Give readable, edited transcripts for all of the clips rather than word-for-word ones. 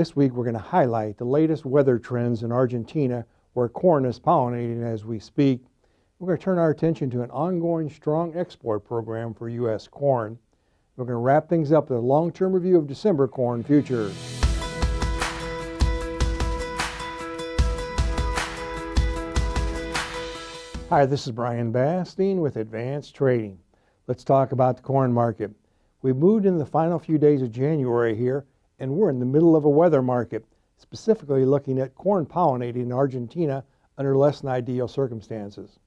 This week we're going to highlight the latest weather trends in Argentina, where corn is pollinating as we speak. We're going to turn our attention to an ongoing strong export program for U.S. corn. We're going to wrap things up with a long-term review of December corn futures. Hi, this is Brian Basting with Advanced Trading. Let's talk about the corn market. We've moved in the final few days of January here, and we're in the middle of a weather market, specifically looking at corn pollinating in Argentina under less than ideal circumstances.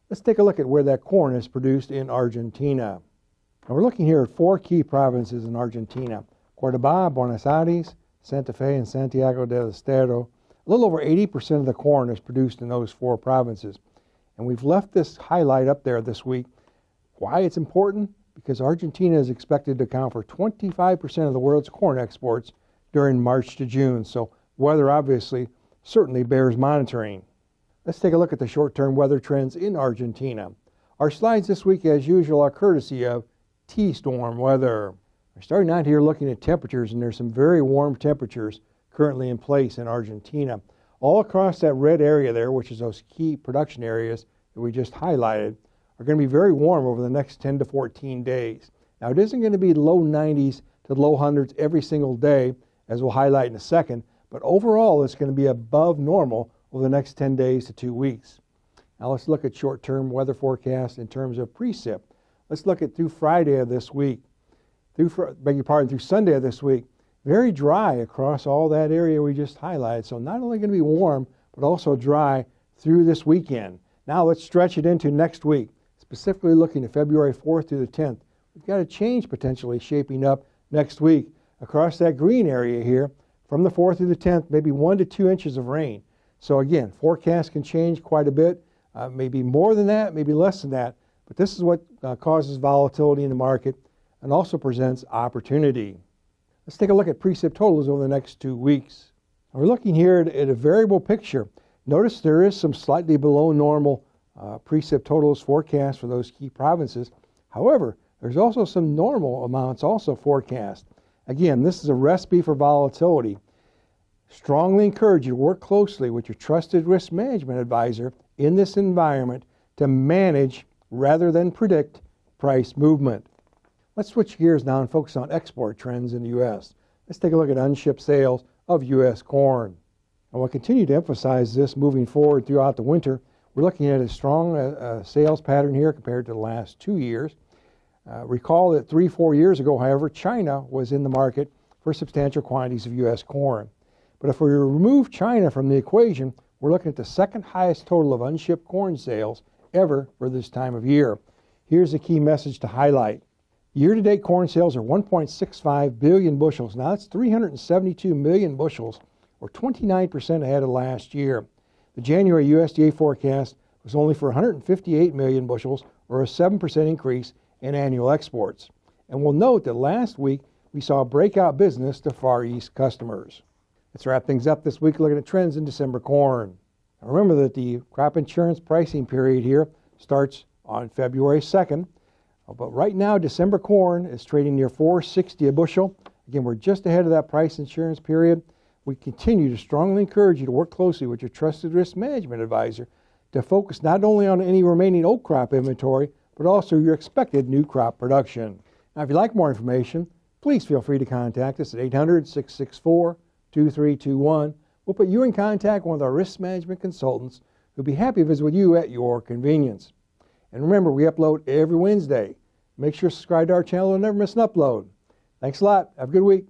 Let's take a look at where that corn is produced in Argentina. Now we're looking here at four key provinces in Argentina: Córdoba, Buenos Aires, Santa Fe, and Santiago del Estero. A little over 80% of the corn is produced in those four provinces. And we've left this highlight up there this week. Why it's important? Because Argentina is expected to account for 25% of the world's corn exports during March to June. So weather obviously certainly bears monitoring. Let's take a look at the short-term weather trends in Argentina. Our slides this week, as usual, are courtesy of T-Storm Weather. We're starting out here looking at temperatures, and there's some very warm temperatures currently in place in Argentina. All across that red area there, which is those key production areas that we just highlighted, are going to be very warm over the next 10 to 14 days. Now, it isn't going to be low 90s to low hundreds every single day, as we'll highlight in a second, but overall it's going to be above normal over the next 10 days to 2 weeks. Now, let's look at short-term weather forecasts in terms of precip. Let's look at through Friday of this week, through Sunday of this week. Very dry across all that area we just highlighted. So not only going to be warm, but also dry through this weekend. Now let's stretch it into next week, specifically looking at February 4th through the 10th. We've got a change potentially shaping up next week across that green area here from the 4th through the 10th, maybe 1 to 2 inches of rain. So again, forecasts can change quite a bit, maybe more than that, maybe less than that. But this is what causes volatility in the market and also presents opportunity. Let's take a look at precip totals over the next 2 weeks. We're looking here at a variable picture. Notice there is some slightly below normal precip totals forecast for those key provinces. However, there's also some normal amounts also forecast. Again, this is a recipe for volatility. Strongly encourage you to work closely with your trusted risk management advisor in this environment to manage rather than predict price movement. Let's switch gears now and focus on export trends in the U.S. Let's take a look at unshipped sales of U.S. corn. And we'll continue to emphasize this moving forward throughout the winter. We're looking at a strong sales pattern here compared to the last 2 years. Recall that 3-4 years ago, however, China was in the market for substantial quantities of U.S. corn. But if we remove China from the equation, we're looking at the second highest total of unshipped corn sales ever for this time of year. Here's the key message to highlight. Year-to-date corn sales are 1.65 billion bushels. Now that's 372 million bushels, or 29% ahead of last year. The January USDA forecast was only for 158 million bushels, or a 7% increase in annual exports. And we'll note that last week we saw a breakout business to Far East customers. Let's wrap things up this week looking at trends in December corn. Now remember that the crop insurance pricing period here starts on February 2nd. But right now, December corn is trading near $4.60 a bushel. Again, we're just ahead of that price insurance period. We continue to strongly encourage you to work closely with your trusted risk management advisor to focus not only on any remaining old crop inventory, but also your expected new crop production. Now, if you'd like more information, please feel free to contact us at 800-664-2321. We'll put you in contact with one of our risk management consultants who'll be happy to visit with you at your convenience. And remember, we upload every Wednesday. Make sure to subscribe to our channel and never miss an upload. Thanks a lot. Have a good week.